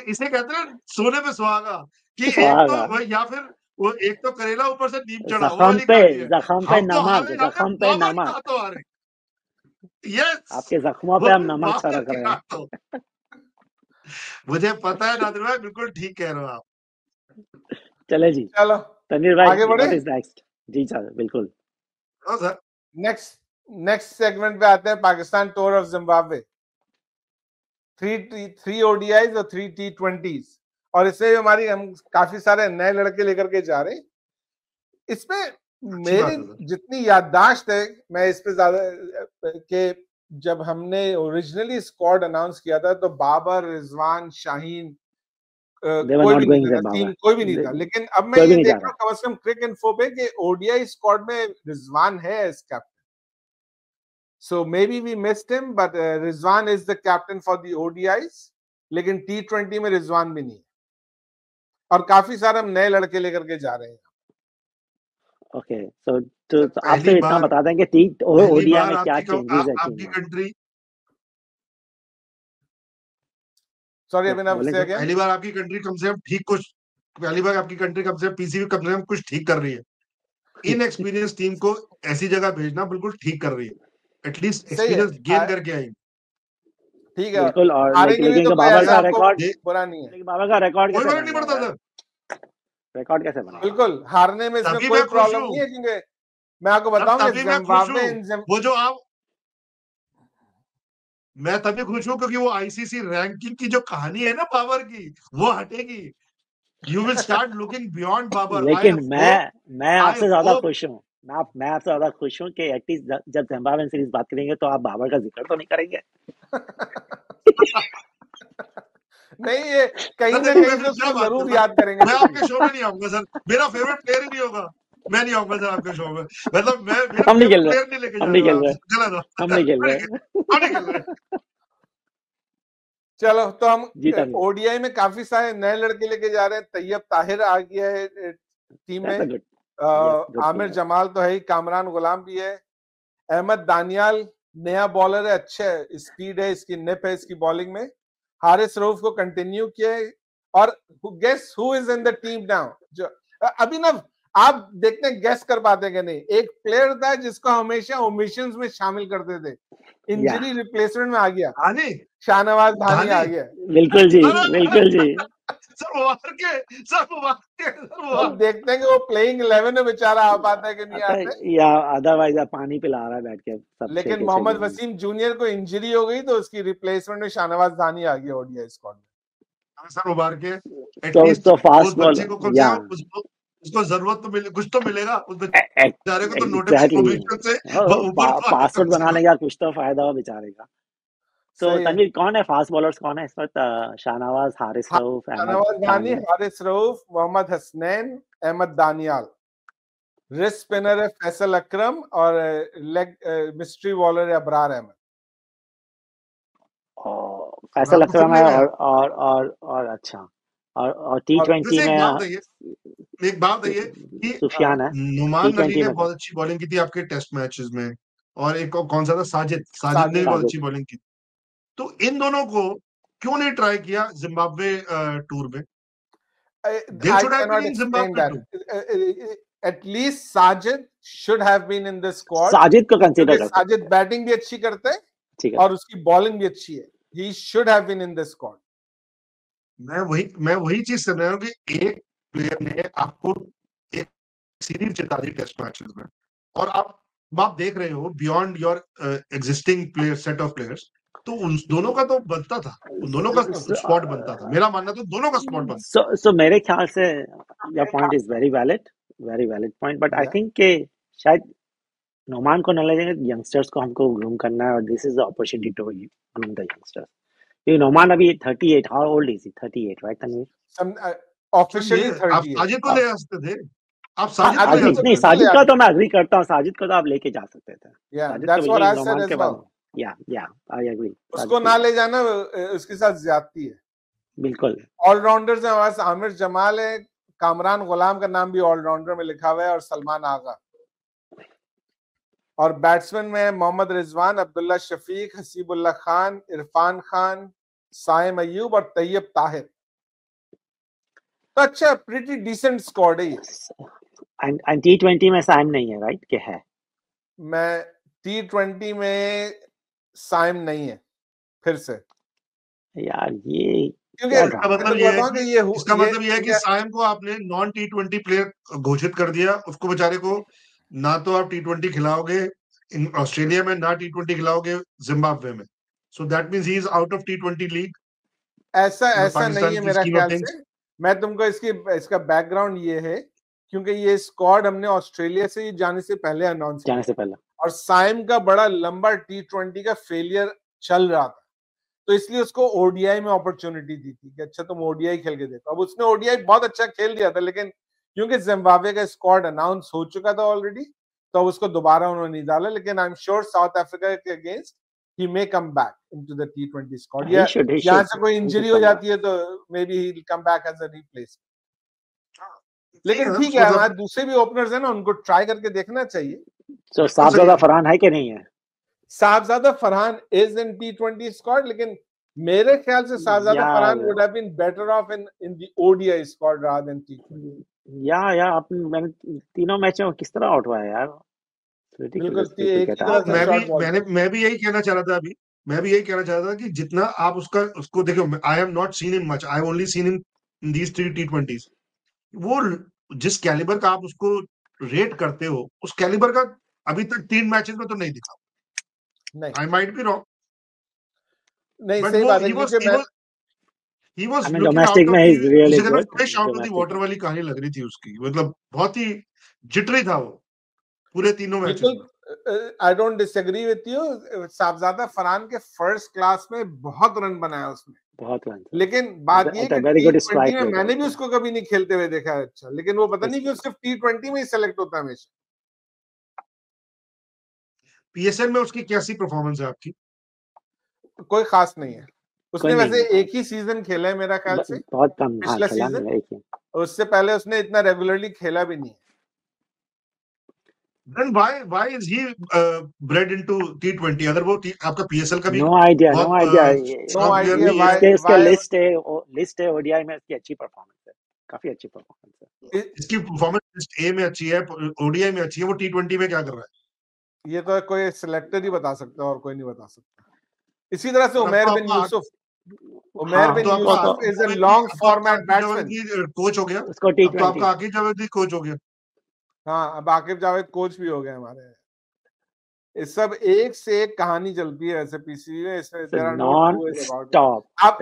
इसे कहते हैं सोने पे सुहागा, कि एक तो या फिर वो एक तो करेला ऊपर से नीम चढ़ा, वो वाली कहानी है। जख्म पे नमक, तो आ रहे, यस, आपके जख्मों पे हम नमक छिड़क रहे हैं। मुझे पता है नादिर भाई, बिल्कुल ठीक कह रहे हो आप। चले जी, चलो तनवीर भाई, आगे बढ़े। What is next? जी सर, बिल्कुल। नेक्स्ट सेगमेंट पे आते हैं, Pakistan tour of Zimbabwe, 3 ODIs और 3 T20s, और इससे हमारी हम काफी सारे नए लड़के लेकर के जा रहे हैं। इसमें मेरी जितनी याददाश्त है, मैं इस पे ज्यादा के जब हमने ओरिजिनली स्क्वाड अनाउंस किया था तो बाबर, रिजवान, शाहीन, कोई भी नहीं था, लेकिन अब मैं ये देख रहा हूँ कम से कम क्रिक इन्फो पे कि ओडीआई स्क्वाड में रिजवान है as captain, so may be we missed him, but Rizwan is the captain for the ODIs, लेकिन T20 में रिजवान भी नहीं है, और काफी सारे हम नए लड़के लेकर के जा रहे हैं। ओके, सो तो आप तो इतना बता दें कि ओडीआई में क्या चेंजेस है आपकी कंट्री, सॉरी अभिनव से क्या? पहली बार आपकी कंट्री कम से कम कुछ ठीक कर रही है। इनएक्सपीरियंस टीम को ऐसी जगह भेजना बिल्कुल ठीक कर रही है, एटलीस्ट एक्सपीरियंस गेन करके आई। ठीक है, बिल्कुल, और लेकिन बाबर का रिकॉर्ड बुरा नहीं है, लेकिन बाबर का रिकॉर्ड कोई फर्क नहीं पड़ता सर, रिकॉर्ड कैसे बना? बिल्कुल हारने में इसमें कोई प्रॉब्लम नहीं है, क्योंकि मैं आपको बताऊं तभी मैं खुश हूँ। वो जो आप, मैं तभी खुश हूँ क्योंकि वो आईसीसी रैंकिंग की जो कहानी है ना बाबर की, वो हटेगी। You will start looking beyond Babar. लेकिन मैं आपसे ज्यादा hope- खुश हूँ। मैं आपसे ज्यादा खुश हूँ कि एटलीस्ट जब जिम्बाब्वे सीरीज बात करेंगे तो आप बाबर का जिक्र तो नहीं करेंगे। नहीं, ये कहीं सर ना देखो, कहीं मैं से क्या उसको बात जरूर करता, याद करेंगे मैं सचिन। आपके शो में नहीं आऊंगा सर, मेरा फेवरेट प्लेयर ही नहीं होगा। मैं नहीं आऊंगा सर आपके शो में, मतलब मैं मेरे हम नहीं फेवरेट खेल रहे, प्लेयर नहीं लेके हम जा नहीं रहे हो खेल आप, रहे, गलत हम नहीं खेल रहे। हम नहीं खेल रहे। चलो, तो हम जीता नहीं। ओडीआई में काफी सारे नए लड़के लेके जा रहे हैं। तैयब ताहिर आ गया है टीम में। That's a good, yes, good Aamir player. Jamal तो है ही, कामरान गुलाम भी है। अहमद दानियाल नया बॉलर है, अच्छा है, स्पीड है इसकी, निप है इसकी बॉलिंग में। हारिस रऊफ को कंटिन्यू किया है। और guess who is in the team now? जो अभिनव, आप देखते हैं गेस कर पाते कि नहीं? एक प्लेयर था जिसको हमेशा ओमिशंस में शामिल करते थे, इंजरी रिप्लेसमेंट में आ गया, धानी, शाहनवाज धानी आ धानी, गया। बिल्कुल जी, अरे बिल्कुल जी। सर मुबारक है, सर मुबारक है, सर अब मुबारक। देखते हैं कि वो प्लेइंग 11 में बेचारा आ पाता है कि नहीं आता आता है है। या अदरवाइज आप पानी पिला रहा है बैठ के सब लेकिन 6 मोहम्मद गेम में। वसीम जूनियर को इंजरी हो गई तो उसकी रिप्लेसमेंट में शाहनवाज धानी आ गया ओडीआई स्क्वाड में। सर मुबारक है, तो एटलीस्ट तो उस फास्ट बच्चे बॉलर को कम से या कम उसको जरूरत तो मिले, कुछ तो मिलेगा उस बेचारे को, तो एग्जैक्टली, नोटिफिकेशन से ऊपर तो आए पासवर्ड कम से बनाने कम। का कुछ तो फायदा हो बेचारे का। तो सही है। तनवीर कौन है फास्ट बॉलर्स, कौन है इस वक्त? शाहनवाज, हारिस रऊफ, अहमद शाहनवाज धानी, दानियाल। हारिस रऊफ, मोहम्मद हसनैन, अहमद दानियाल। रिस्ट स्पिनर है फैसल अकरम और लेग मिस्ट्री बॉलर है अबरार अहमद। और फैसल तो फिर अकरम ले है गया। और अच्छा, और T20 वैसे में एक बात बताइए कि सुफियान है। नुमान अली T20 ने में बहुत अच्छी बॉलिंग की थी आपके टेस्ट मैचेस में, और एक और कौन सा था, साजिद ने भी बहुत साजिद। अच्छी बॉलिंग की। तो इन दोनों को क्यों नहीं ट्राई किया जिम्बाब्वे टूर में? They I should have been cannot in explain Zimbabwe that. Tour. At least Sajid should have been in the squad Sajid को कंसीडर क्योंकि कर सकते साजिद थे, बैटिंग भी अच्छी करते हैं ठीक है। और उसकी बॉलिंग भी अच्छी है। He should have been in the squad. मैं वही चीज समझ रहा हूँ कि एक प्लेयर ने आपको एक सीरीज जिता दी टेस्ट मैचेस में, और आप देख रहे हो beyond your existing player set of players, तो उन दोनों का तो बनता था, उन दोनों का स्पॉट बनता था। मेरा मानना तो दोनों का स्पॉट बनता सो मेरे ख्याल से your point is very valid point, but I Yeah. Think कि शायद नोमान को न ले जाएंगे, यंगस्टर्स को हमको ग्रूम करना है, और this is the opportunity to groom the youngsters. ये नोमान अभी 38, how old is he? 38 right Tanveer? Some है। officially आप 30 है। साजिद को ले आ सकते थे, आप हाँ, साजिद को ले आ साजिद तो नहीं, सकते थे। बिल्कुल साजिद ले का आते तो हैं। मैं अग्री करता हूँ, साजिद को तो आप लेके जा सकते थे। Yeah, साजिद को that's what I बिल्कुल said नोमान as के well. बाद, या आई एग्री। उसको ना ले जाना उसके साथ ज्यादती है। बिल्कुल। ऑलराउंडर्स हैं हमारे, आमिर जमाल है, कामरान गुलाम का नाम भी ऑलराउंडर में लिखा हुआ है, और सलमान आगा। और बैट्समैन में मोहम्मद रिजवान, अब्दुल्ला शफीक, हसीबुल्लाह खान, इरफान खान, साइम अयूब और तैयब ताहिर। तो अच्छा, प्रीटी डिसेंट स्क्वाड है ये। एंड T20 में साइम नहीं है राइट, क्या है? मैं T20 में साइम नहीं है फिर से, यार ये क्योंकि क्या इसका ड्रामा मैं है। मतलब तुमको ये है बताऊं कि कि साइम को आपने नॉन T20 प्लेयर घोषित कर दिया, उसको बेचारे को ना तो आप T20 खिलाओगे ऑस्ट्रेलिया में, ना T20 खिलाओगे जिम्बाब्वे में, so that means he is out of T20 league ऐसा नहीं पाकिस्तान है की मेरा स्कीम ऑफ ख्याल थिंग्स। से। मैं तुमको इसका बैकग्राउंड ये है, क्योंकि ये स्क्वाड हमने ऑस्ट्रेलिया से जाने से पहले अनाउंस जाने किया, से पहले और साइम का बड़ा लंबा T20 का फेलियर चल रहा था, तो इसलिए उसको ओडीआई में अपॉर्चुनिटी दी थी कि अच्छा तुम ओडीआई खेल के देखो। अब उसने ओडीआई बहुत अच्छा खेल दिया था, लेकिन क्योंकि जिम्बाब्वे का स्क्वाड अनाउंस हो चुका था ऑलरेडी, तो अब उसको दोबारा उन्होंने नहीं डाला। लेकिन I am sure South Africa के against he may come back into the T20 squad, या he यहाँ should से कोई इंजरी हो come back. जाती है तो maybe he will come back as a replacement. लेकिन ठीक है, मतलब हमारे दूसरे भी ओपनर्स हैं ना, उनको ट्राई करके देखना चाहिए। So साहबजादा फरहान है कि नहीं है? Sahibzada Farhan is in T20 squad, लेकिन मेरे ख्याल से साहबजादा फरहान यार would have been better off in the ODI squad rather than T20। यार आपने, मैंने तीनों मैचों में किस तरह आउट हुआ है यार, बिल्कुल ridiculous एक cricket ही है तरह से मैं भी शॉट बॉल था। मैं भी यही कहना चाह रहा था अभी, मैं भी यही कहना चाह रहा था कि जितना आप उसको देखो, I have not seen him much, I only seen him in these 3 T20s। वो जिस कैलिबर का आप उसको रेट करते हो उस कैलिबर का अभी तक 3 मैचेस में तो नहीं दिखा। नहीं आई माइट बी रॉन्ग, नहीं बट सही वो बात है he was क्योंकि मैं looking डोमेस्टिक out में of ही इज रियली उसे कहते हैं good fish out of the domestic. Water वाली कहानी लग रही थी उसकी, मतलब बहुत ही जिटरी था वो पूरे तीनों मैचेस बिल्कुल में। I don't disagree with you. Sahibzada Farhan के फर्स्ट क्लास में बहुत रन बनाया उसने, बहुत रन, लेकिन बात ये कि वेरी गुड T20 स्ट्राइक में रेट मैंने भी उसको कभी नहीं खेलते हुए देखा है अच्छा, लेकिन वो पता नहीं क्यों सिर्फ T20 में ही सेलेक्ट होता है हमेशा। पीएसएल में उसकी कैसी परफॉर्मेंस है आपकी? कोई खास नहीं है, उसने कोई नहीं वैसे है एक ही सीजन खेला है मेरा ख्याल से, बहुत कम। हाँ, पिछला खेला सीजन, नहीं एक ही। उससे पहले उसने इतना रेगुलरली खेला भी नहीं है। Then why is he bred into T20? अगर वो आपका पीएसएल का भी नो आइडिया बहुत नो स्ट्रॉन्ग प्लेयर आइडिया नहीं है, इसके लिस्ट है ओडीआई में इसकी अच्छी परफॉर्मेंस है, काफी अच्छी परफॉर्मेंस है। इसकी परफॉर्मेंस लिस्ट ए में अच्छी है, ओडीआई में अच्छी है, वो T20 में क्या कर रहा है? ये तो कोई सिलेक्टर ही बता सकता है और कोई नहीं बता सकता। इसी तरह से Umair bin Yousuf, Umair bin Yousuf is a long format batsman, coach हो गया उसको अब तो T20 आपका आकिब जावेद कोच हो गया। हाँ अब आकिब जावेद कोच भी हो गए हमारे। इस सब एक से एक कहानी चलती है ऐसे पीसीबी में, इसमें there are no two ways about it.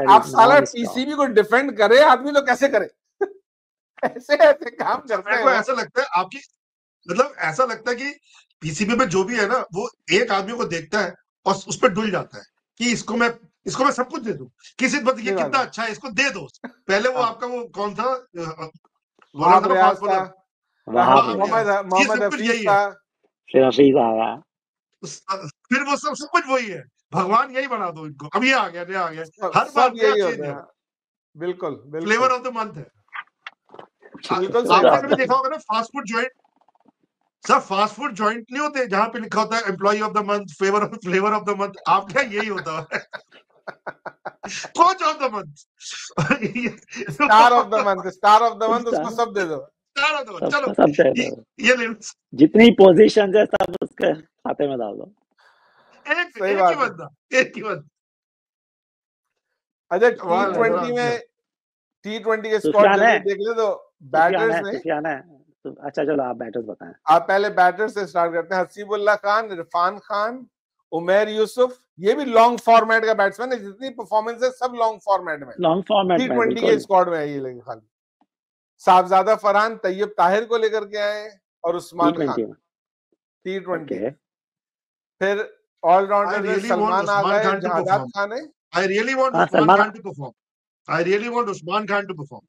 आप साला पीसीबी को डिफेंड करे आदमी तो कैसे करे ऐसे ऐसे काम करते हैं। ऐसा लगता है आपकी, मतलब ऐसा लगता है कि पीसीबी में जो भी है ना वो एक आदमी को देखता है और उस पर डुल जाता है कि इसको मैं सब कुछ दे दूं, किसी बस ये कितना अच्छा है इसको दे दो। पहले वो आपका वो कौन था, वहाब रियाज था, मोहम्मद हफीज था, फिर वो सब कुछ वही है, भगवान यही बना दो इनको, अब ये आ गया हर बार सब यही होता है। बिल्कुल फ्लेवर ऑफ द मंथ है। बिल्कुल आपने कभी देखा होगा ना fast food joint, sir fast food joint नहीं होते जहां पे लिखा होता है employee of the month, flavour of the month, आपका यही होता है coach of the month, star of the month, star of the month, उसको सब दे दो, स्टार ऑफ द मंथ, चलो सब ये ले जितनी पोजीशन है सब उसके खाते में डाल दो। एक ही बंदा। अच्छा T20 के स्क्वाड जल्दी देख ले तो बैटर्स ने अच्छा चलो आप बैटर्स बताएं। आप पहले बैटर्स से स्टार्ट करते हैं। हसीबुल्लाह खान, इरफान खान, उमैर यूसुफ, ये भी लॉन्ग फॉर्मेट का बैट्समैन है, जितनी परफॉर्मेंस है सब लॉन्ग फॉर्मेट में, T20 के स्क्वाड में है ये। लेकिन खाली साहबजादा फरहान तैयब ताहिर को लेकर के आए और उस्मान खान T20। फिर ऑलराउंडर में सलमान आ गए, जहादात खान है। I really want Usman Khan to perform. I really want Usman Khan to perform.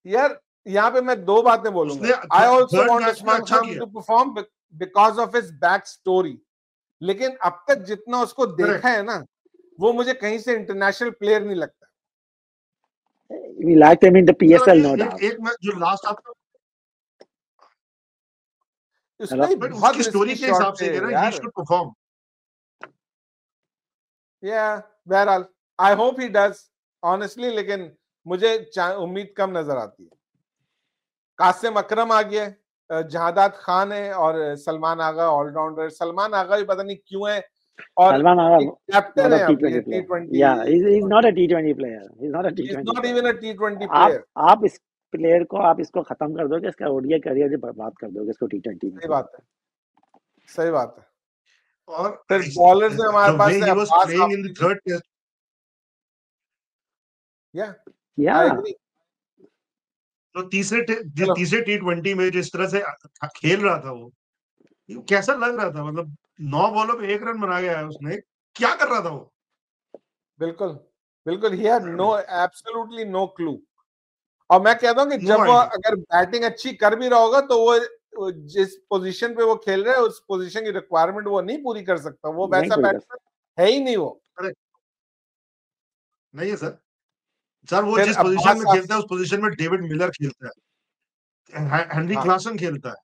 यार यहाँ पे मैं दो बातें बोलूंगा। I also want Usman Khan to perform because of his back story. लेकिन अब तक जितना उसको देखा है ना, वो मुझे कहीं से इंटरनेशनल प्लेयर नहीं लगता। We liked him in the PSL, no doubt. एक मैच जो लास्ट आपका उसने बहुत स्टोरी के हिसाब से he should perform. Yeah, बहरहाल I hope he does honestly, लेकिन मुझे उम्मीद कम नजर आती है। कासिम अकरम आ गया, जहादात खान है और सलमान आगा ऑलराउंडर। सलमान आगा भी पता नहीं क्यों है, और सलमान आगा कैप्टन है T20। Yeah, he's not a T20 player. He's not a T20 He's not even a T20 player. आप इस प्लेयर को आप इसको खत्म कर दोगे, इसका ओडीआई करियर ही बर्बाद कर दोगे इसको T20 में। सही बात है, सही बात है। और फिर बॉलर्स में हमारे पास है अब्बास आफरीदी। I agree. तो तीसरे T20 में जिस तरह से खेल रहा था वो कैसा लग रहा था, मतलब 9 बॉलों पे 1 रन बना गया है उसने, क्या कर रहा था वो? बिल्कुल he had absolutely no clue। और मैं कहता हूँ कि जब वो अगर बैटिंग अच्छी कर भी रहा होगा तो वो जिस पोजीशन पे वो खेल रहा है उस पोजीशन की रिक्वायरमेंट वो नहीं पूरी कर सकता। वो वैसा बैट्समैन है ही नहीं वो। नहीं है सर वो जिस पोजीशन में खेलता है उस पोजीशन में डेविड मिलर खेलता है, हेनरी क्लासन खेलता है,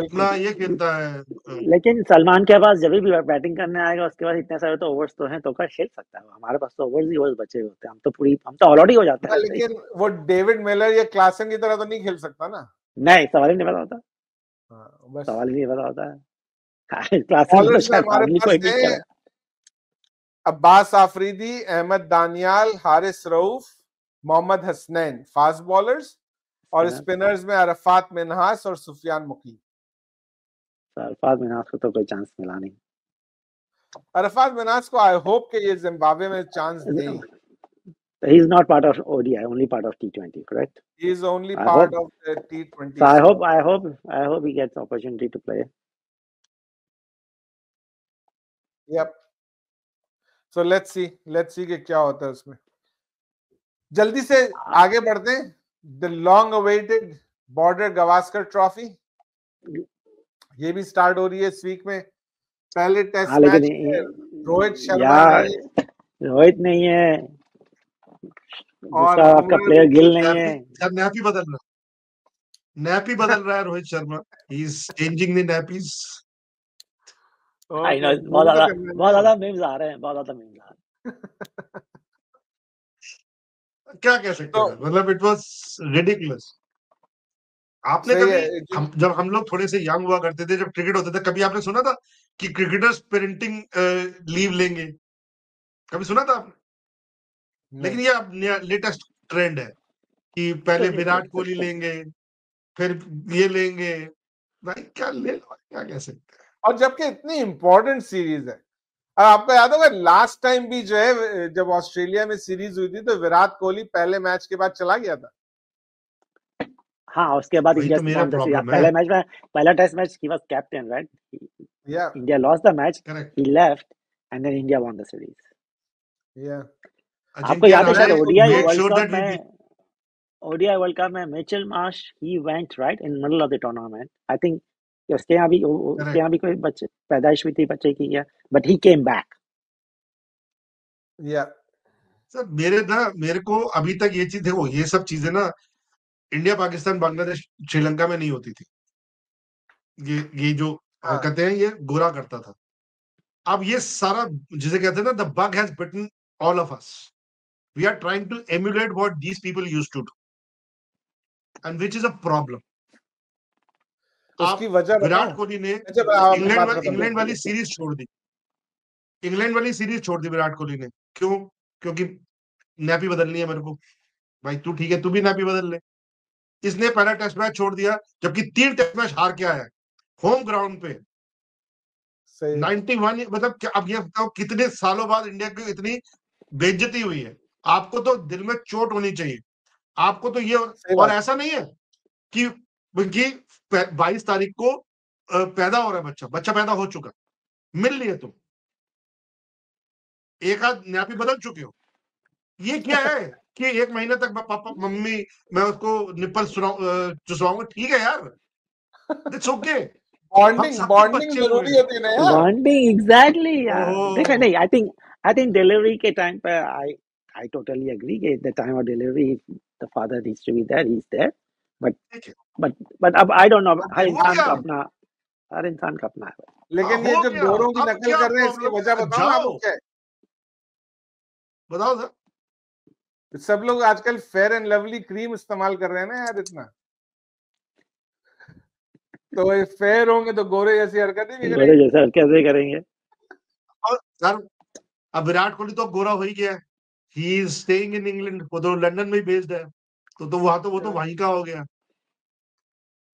अपना ये खेलता है। लेकिन सलमान के पास जब भी बैटिंग करने आएगा उसके बाद इतने सारे तो ओवर्स तो हैं, तो क्या खेल सकता है। हमारे पास तो ओवर्स ही ओवर्स बचे होते हैं, हम तो ऑलरेडी हो जाते हैं। लेकिन वो डेविड मिलर या क्लासन की तरह तो नहीं खेल सकता ना। नहीं, सवाल ही नहीं पता होता। सवाल ही नहीं पता होता है। क्लासन अब्बास आफरीदी, अहमद दानियाल, हारिस रऊफ, मोहम्मद हसनैन फास्ट बॉलर्स। और स्पिनर्स में अरफात मिन्हास और सुफियान मुकीम। अरफात मिन्हास को तो कोई चांस मिला नहीं। अरफात मिन्हास को आई होप कि ये जिम्बाब्वे में चांस दें। He is not part of ODI, only part of T20, correct? He is only part of the T20. So I hope he gets opportunity to play. Yep. So let's see कि क्या होता है उसमें। जल्दी से आगे बढ़ते हैं। The long awaited border Gavaskar trophy ये भी स्टार्ट हो रही है इस वीक में। पहले टेस्ट मैच रोहित शर्मा रोहित नहीं है और आपका प्लेयर गिल नहीं है। नैपी बदल रहा है Rohit Sharma. He is changing the nappies. I know बहुत ज्यादा मीम्स आ रहे हैं, बहुत ज्यादा मीम्स आ रहे हैं। क्या कह सकते हैं, मतलब इट वाज रिडिकुलस। आपने कभी जब हम लोग थोड़े से यंग हुआ करते थे, जब क्रिकेट होते थे, कभी आपने सुना था कि क्रिकेटर्स पेरेंटिंग लीव लेंगे? कभी सुना था आपने? लेकिन ये अब लेटेस्ट ट्रेंड है कि पहले विराट कोहली लेंगे, फिर ये लेंगे। भाई क्या ले लो, क्या कह सकते हैं। और जबकि इतनी इंपॉर्टेंट सीरीज है। और आपको याद होगा लास्ट टाइम भी जो है जब ऑस्ट्रेलिया में सीरीज हुई थी तो विराट कोहली पहले मैच के बाद चला गया था। हाँ, उसके बाद इंडिया पहले मैच में, पहला test match he was captain, right? India lost the match, he left and then India won the series. या आपको याद है शायद ओडीआई वर्ल्ड कप में Mitchell Marsh he went right in middle of the tournament. I think उसके यहाँ भी कोई बच्चे पैदाइश हुई थी बच्चे की, या बट ही केम बैक। या सर मेरे को अभी तक ये चीज देखो, ये सब चीजें ना इंडिया, पाकिस्तान, बांग्लादेश, श्रीलंका में नहीं होती थी। ये जो हरकतें हैं ये गोरा करता था। अब ये सारा जिसे कहते हैं ना, the bug has bitten all of us. We are trying to emulate what these people used to do and which is a problem. उसकी वजह विराट कोहली ने इंग्लैंड वाली सीरीज छोड़ दी। विराट कोहली ने क्यों? क्योंकि नैपी बदलनी है मेरे को। भाई तू ठीक है, तू भी नैपी बदल ले। इसने पहला टेस्ट मैच छोड़ दिया, जबकि 3 टेस्ट मैच हार के आया है होम ग्राउंड पे। 91, मतलब अब ये बताओ कितने सालों बाद इंडिया की इतनी बेइज्जती हुई है। आपको तो दिल में चोट होनी चाहिए। आपको तो ये, और ऐसा नहीं है कि 22 तारीख को पैदा हो रहा है बच्चा पैदा हो चुका, मिल लिए तुम, एक आध नैपी बदल चुके हो। ये क्या है कि 1 महीने तक पापा मम्मी मैं उसको निप्पल चुसवाऊंगा? ठीक है यार, इट्स ओके। बॉन्डिंग जरूरी होती है ना यार। बॉन्डिंग एग्जैक्टली यार। देखा नहीं, आई थिंक डिलीवरी के टाइम पे I totally agree कि the time of delivery the father needs to be there, he's there, but अब I don't know, हर इंसान का अपना है। लेकिन ये जो गोरों की नकल कर रहे हैं इसकी वजह बताओ आपको क्या है? बताओ सर। सब लोग आजकल फेयर एंड लवली क्रीम इस्तेमाल कर रहे हैं ना यार इतना, तो ये फेयर होंगे तो गोरे जैसी हरकतें भी करेंगे। और सर अब विराट कोहली तो गोरा हो ही गया है। He is staying in England, वो तो लंदन में बेस्ड है, तो वहां तो वो तो वहीं का हो गया,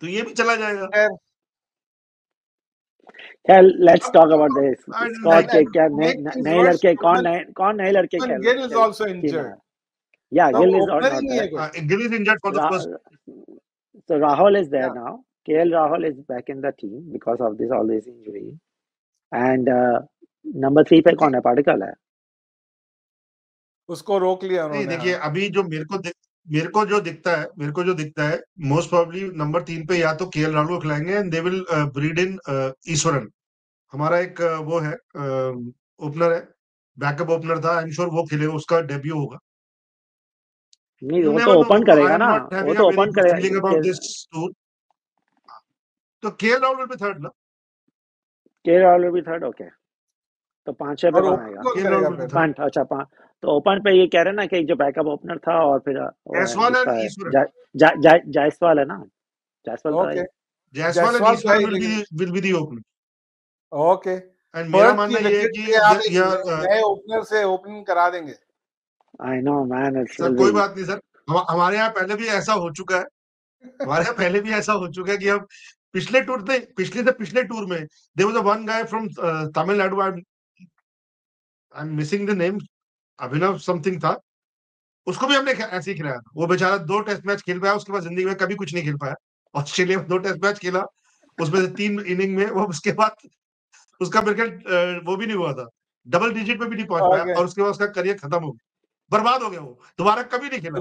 तो ये भी चला जाएगा। Let's talk about this. Scott के क्या नए लड़के कौन नए लड़के खेल? Gill is also injured. Yeah, Gill is not there. Gill is injured for the first. So Rahul is there now. KL Rahul is back in the team because of all this injury. And number 3 पे कौन है? पार्टिकल है। उसको रोक लिया उन्होंने। देखिए अभी जो मेरे को जो दिखता है मोस्ट प्रोबेबली नंबर 3 पे या तो केएल राहुल खिलाएंगे एंड दे विल ब्रीड इन ईश्वरन। हमारा एक वो है ओपनर है, बैकअप ओपनर था, आई एम श्योर वो खेलेगा, उसका डेब्यू होगा। नहीं वो तो ओपन करेगा ना, वो तो ओपन करेगा। तो KL Rahul will be third ना? KL Rahul will be third, okay. तो 5 पे बनाएगा। अच्छा 5 तो ओपन पे ये कह रहे ना कि जो बैकअप ओपनर था और फिर जायसवाल है ना, Jaiswal will be the opener. Okay, and मेरा मानना ये है कि नए ओपनर से ओपनिंग करा देंगे। आई नो मैन, सर कोई बात नहीं सर, हमारे यहाँ पहले भी ऐसा हो चुका है हमारे यहाँ पहले भी ऐसा हो चुका है कि हम पिछले टूर में there was one guy from Tamil Nadu, I am missing the name, Abhinav something था, उसको भी हमने ऐसे ही खिलाया था। वो बेचारा 2 टेस्ट मैच खेल पाया, उसके बाद जिंदगी में कभी कुछ नहीं खेल पाया। ऑस्ट्रेलिया में 2 टेस्ट मैच खेला, उसमें से 3 इनिंग में वो, उसके बाद उसका मेरे ख्याल वो भी नहीं हुआ था, डबल डिजिट पे भी नहीं पहुंच पाया, ओके, और उसके बाद उसका करियर खत्म हो गया, बर्बाद हो गया, वो दोबारा कभी नहीं खेला।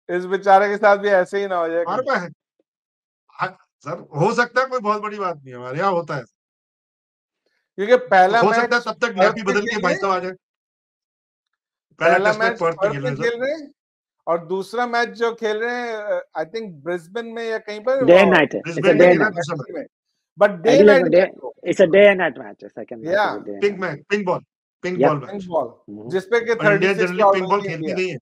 इस बेचारे के साथ भी ऐसे ही ना हो जाए हमारे कहीं। पास है। हाँ, सर हो सकता है, कोई बहुत बड़ी बात नहीं है, हमारे यहाँ होता है। क्योंकि पहला हो सकता है मैच तब तक पर्थ नैपी में बदल के खेल भाई रहे साहब आ जाए। पहला पहला टेस्ट मैच मैच पर्थ में पर्थ खेल में रहे हैं सर। खेल रहे हैं, और दूसरा मैच जो खेल रहे हैं आई थिंक ब्रिस्बेन में या कहीं पर, Day वो and night. It's a Brisbane में day and खेला night. दूसरा मैच, में, but day Actually, night match हो, it's a day and night match. The second match या is a day and pink night. Match, pink Yep. Ball pink match. Ball, Mhm. जिसपे के और इंडिया 36 जनरली आउट पिंक हुई बॉल थी खेलती इंडिया। नहीं है।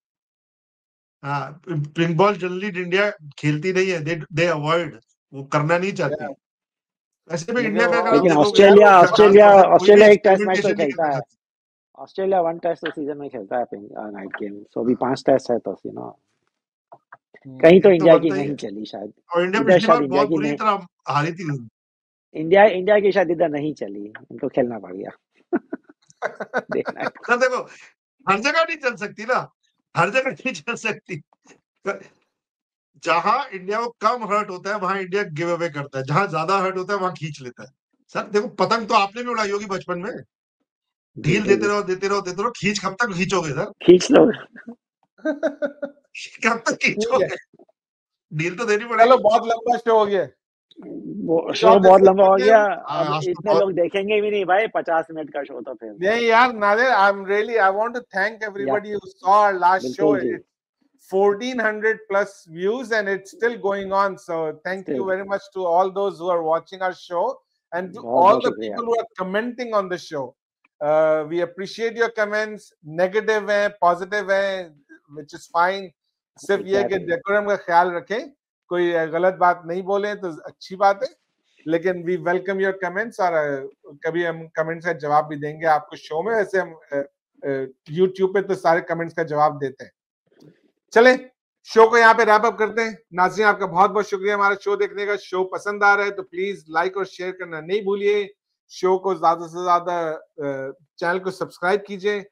हाँ, पिंक बॉल जनरली इंडिया खेलती नहीं है, दे अवॉइड, वो करना नहीं चाहती। या, ऐसे में लेकिन इंडिया में वो अगर आप लेकिन देखोगे यार तो वो बहुत ऑस्ट्रेलिया 50% कोई भी ऑस्ट्रेलिया एक टेस्ट मैच तो एक्सपेरिमेंटेशन नहीं खेलता करना है। चाहती। ऑस्ट्रेलिया 1 टेस्ट तो सीजन में खेलता है, नाइट गेम। सो अभी 5 टेस्ट है, तो कहीं तो ये तो इंडिया की बनता ही नहीं है। चली शायद। और इंडिया इधर पिछली शायद बार इंडिया बहुत की बुरी नहीं, तरह हारी थी। इंडिया की शायद इधर नहीं चली, उनको खेलना पड़ गया। देखना है। सर देखो, हर जगह नहीं चल सकती ना, हर जगह नहीं चल सकती। जहां इंडिया को कम हर्ट होता है वहां इंडिया गिव अवे करता है, जहां ज्यादा हर्ट होता है वहां खींच लेता है। सर देखो, पतंग तो आपने भी उड़ाई होगी बचपन में, ढील बिल्कुल देते रहो देते रहो देते रहो, खींच कब तक खींचोगे सर? खींच लो। ठीक कब तक है, खींचोगे? ढील तो देनी चलो पड़ेगी। बहुत लंबा शो हो गया, वो कुछ शो और बहुत डिस्कस लंबा हो करते हैं गया। हम? अब आज तो इतने बहुत। लोग देखेंगे भी नहीं भाई, 50 मिनट का शो तो फिर। नहीं यार Nadir, I want to thank you everybody who saw our last show. बिल्कुल जी। 1400 plus views and it's still going on, so thank you Still, very much to all those who are watching our show and to बहुत all बहुत the शुक्रिया। people who are commenting on the show. We appreciate your comments, negative hai, positive hai, which is fine. सिर्फ ये कि Exactly. डेकोरम का ख्याल रखें, कोई गलत बात नहीं बोले तो अच्छी बात है, लेकिन वी वेलकम योर कमेंट्स, और कभी हम कमेंट्स का जवाब भी देंगे आपको शो में। वैसे हम यूट्यूब पे तो सारे कमेंट्स का जवाब देते हैं। चलें, शो को यहाँ पे रैप अप करते हैं। नाज़रीन, आपका बहुत बहुत शुक्रिया हमारा शो देखने का। शो पसंद आ रहा है तो प्लीज लाइक और शेयर करना नहीं भूलिए। शो को ज्यादा से ज्यादा चैनल को सब्सक्राइब कीजिए।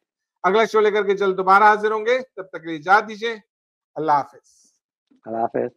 अगला शो लेकर के जल्द दोबारा हाजिर होंगे, तब तक के लिए इजाजत दीजिए। अल्लाह हाफिज। अल्लाह हाफिज।